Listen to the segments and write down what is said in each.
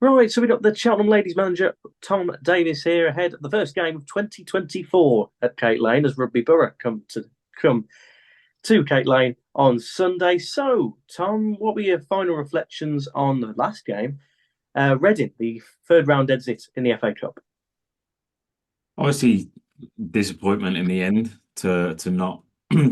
Right, so we got the Cheltenham ladies manager Tom Davies here ahead of the first game of 2024 at Kate Lane as Rugby Borough come to Kate Lane on Sunday. So, Tom, what were your final reflections on the last game? Reading, the third round exit in the FA Cup. Obviously, disappointment in the end to not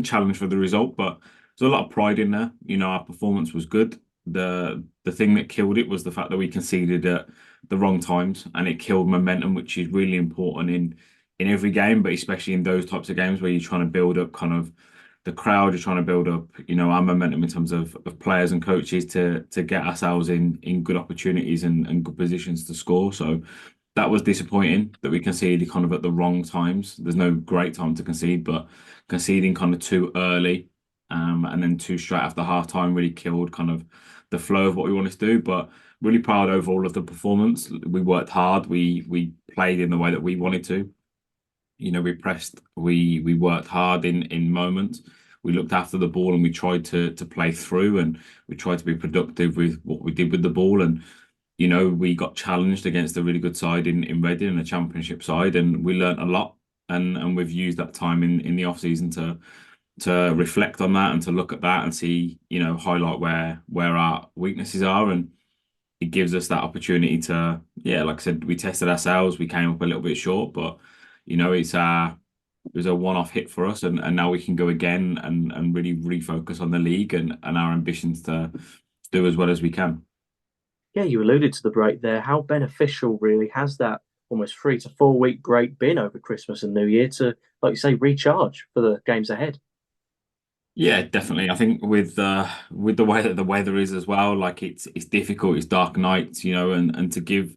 challenge for the result, but there's a lot of pride in there. Our performance was good. The thing that killed it was the fact that we conceded at the wrong times, and it killed momentum, which is really important in every game, but especially in those types of games where you're trying to build up kind of the crowd, you're trying to build up, our momentum in terms of players and coaches to get ourselves in good opportunities and good positions to score. So that was disappointing that we conceded kind of at the wrong times. There's no great time to concede, but conceding kind of too early, and then too straight after half time really killed kind of the flow of what we wanted to do. But really proud overall of the performance. We worked hard. We played in the way that we wanted to. We pressed, we worked hard in moments. We looked after the ball and we tried to play through, and we tried to be productive with what we did with the ball. And we got challenged against a really good side in Reading and a championship side, and we learnt a lot. And we've used that time in the off season to reflect on that and to look at that and see, highlight where our weaknesses are. And it gives us that opportunity to, yeah, like I said, we tested ourselves. We came up a little bit short, but it was a one-off hit for us, and now we can go again and really refocus on the league and our ambitions to do as well as we can. Yeah, you alluded to the break there. How beneficial really has that almost 3 to 4 week break been over Christmas and New Year to, like you say, recharge for the games ahead? Yeah, definitely. I think with the way that the weather is as well, like it's difficult, it's dark nights, and to give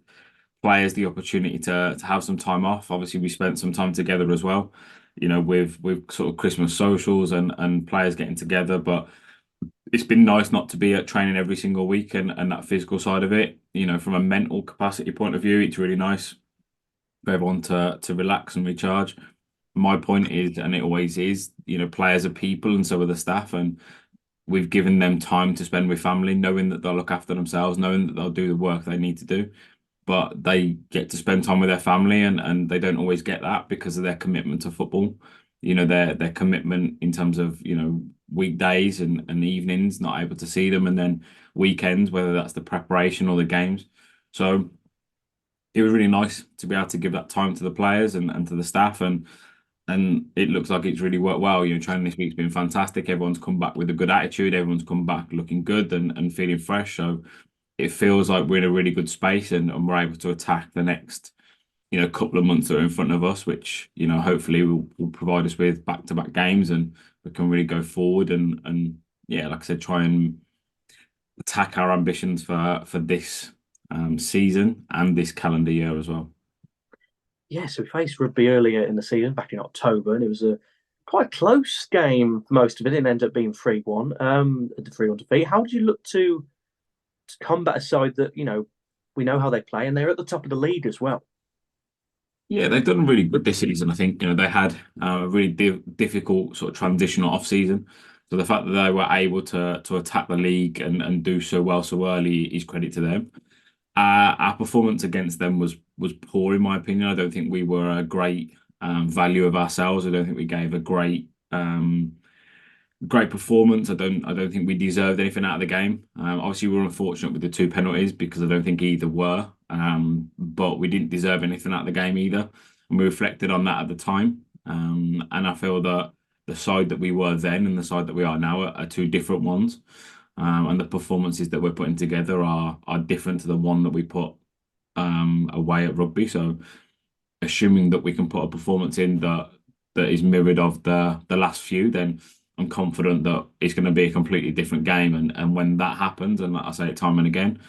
players the opportunity to have some time off. Obviously, we spent some time together as well, with sort of Christmas socials and players getting together. But it's been nice not to be at training every single week and that physical side of it. From a mental capacity point of view, it's really nice for everyone to relax and recharge. My point is, and it always is, players are people and so are the staff, and we've given them time to spend with family, knowing that they'll look after themselves, knowing that they'll do the work they need to do. But they get to spend time with their family, and they don't always get that because of their commitment to football. Their commitment in terms of, weekdays and evenings, not able to see them, and then weekends, whether that's the preparation or the games. So it was really nice to be able to give that time to the players and to the staff, and it looks like it's really worked well. Training this week's been fantastic. Everyone's come back with a good attitude. Everyone's come back looking good and feeling fresh. So it feels like we're in a really good space, and we're able to attack the next, couple of months that are in front of us, which, hopefully will provide us with back-to-back games, and we can really go forward and yeah, like I said, try and attack our ambitions for this season and this calendar year as well. Yeah, so we faced Rugby earlier in the season, back in October, and it was a quite close game for most of it. It ended up being 3-1, the 3-1 defeat. How did you look to combat a side that, we know how they play and they're at the top of the league as well? Yeah, they've done really good this season. I think, they had a really difficult sort of transitional off season. So the fact that they were able to attack the league and do so well so early is credit to them. Our performance against them was poor in my opinion. I don't think we were a great value of ourselves. I don't think we gave a great performance. I don't think we deserved anything out of the game. Obviously, we were unfortunate with the two penalties because I don't think either were. But we didn't deserve anything out of the game either, and we reflected on that at the time. And I feel that the side that we were then and the side that we are now are two different ones. And the performances that we're putting together are different to the one that we put away at rugby. So assuming that we can put a performance in that is mirrored of the last few, then I'm confident that it's going to be a completely different game. And when that happens, and I say it time and again,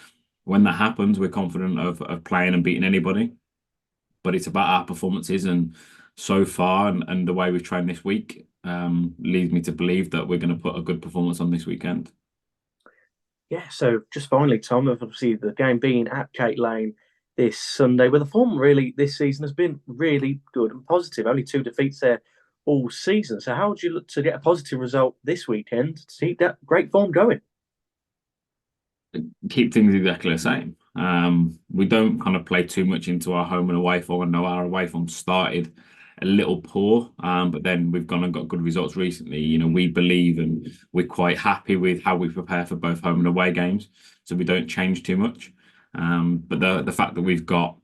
when that happens, we're confident of playing and beating anybody. But it's about our performances, and so far, and the way we've trained this week, leads me to believe that we're going to put a good performance on this weekend. Yeah, so just finally, Tom, obviously the game being at Kate Lane this Sunday, where the form really this season has been really good and positive. Only 2 defeats there all season. So how would you look to get a positive result this weekend to keep that great form going? Keep things exactly the same. We don't kind of play too much into our home and away form. I know our away form started a little poor, but then we've gone and got good results recently. We believe and we're quite happy with how we prepare for both home and away games, so we don't change too much. But the fact that we've got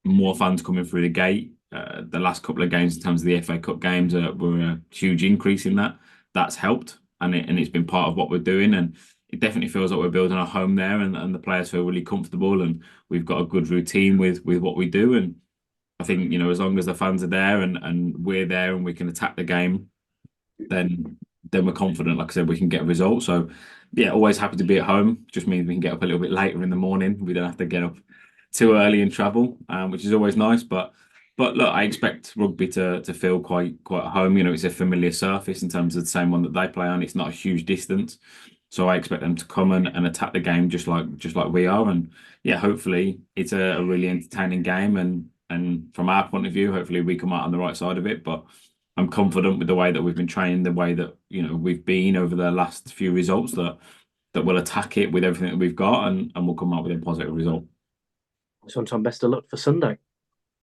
more fans coming through the gate, the last couple of games in terms of the FA Cup games were a huge increase in that. That's helped, and it's been part of what we're doing. And it definitely feels like we're building a home there, and the players feel really comfortable, and we've got a good routine with what we do. And I think, as long as the fans are there and we're there and we can attack the game, then we're confident. Like I said, we can get a result. So yeah, always happy to be at home. Just means we can get up a little bit later in the morning. We don't have to get up too early and travel, which is always nice. But look, I expect rugby to feel quite at home. It's a familiar surface in terms of the same one that they play on. It's not a huge distance. So I expect them to come and attack the game just like we are. And yeah, hopefully it's a really entertaining game. And from our point of view, hopefully we come out on the right side of it. But I'm confident with the way that we've been training, the way that we've been over the last few results, that we'll attack it with everything that we've got, and we'll come out with a positive result. Sometime best of luck for Sunday.